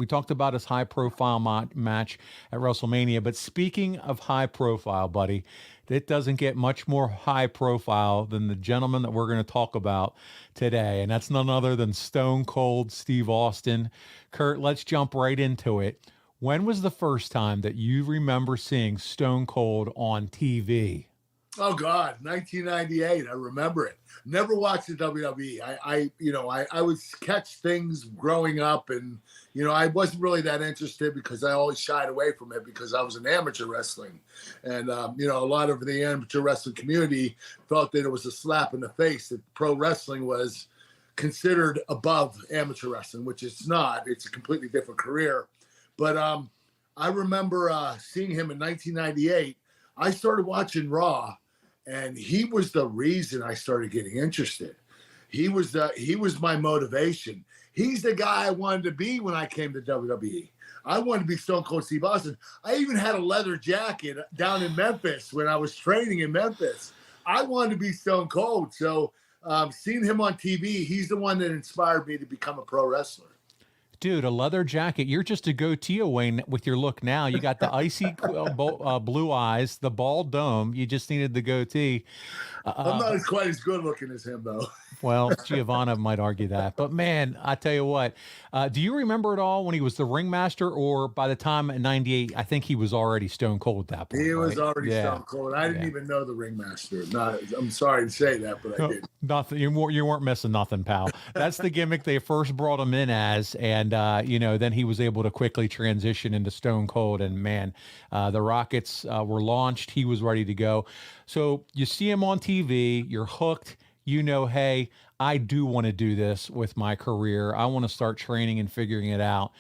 We talked about his high profile match at WrestleMania, but speaking of high profile, buddy, it doesn't get much more high profile than the gentleman that we're going to talk about today, and that's none other than Stone Cold Steve Austin. Kurt, let's jump right into it. When was the first time that you remember seeing Stone Cold on TV? Oh God, 1998. I remember it. Never watched the WWE. I would catch things growing up, and I wasn't really that interested because I always shied away from it because I was in amateur wrestling, and a lot of the amateur wrestling community felt that it was a slap in the face that pro wrestling was considered above amateur wrestling, which it's not. It's a completely different career. But I remember seeing him in 1998. I started watching Raw, and he was the reason I started getting interested. He was my motivation. He's the guy I wanted to be when I came to WWE. I wanted to be Stone Cold Steve Austin. I even had a leather jacket down in Memphis when I was training in Memphis. I wanted to be Stone Cold. So seeing him on TV, he's the one that inspired me to become a pro wrestler. Dude, a leather jacket. You're just a goatee away with your look now. You got the icy blue eyes, the bald dome. You just needed the goatee. I'm not quite as good looking as him, though. Well, Giovanna might argue that. But, man, I tell you what, do you remember it all when he was the ringmaster, or by the time in 98, I think he was already Stone Cold at that point? He was already Stone Cold. I didn't even know the ringmaster. I'm sorry to say that, but I did. Nothing. You weren't missing nothing, pal. That's the gimmick they first brought him in as, and then he was able to quickly transition into Stone Cold. And man, the Rockets were launched. He was ready to go. So you see him on TV. You're hooked. Hey, I do want to do this with my career. I want to start training and figuring it out.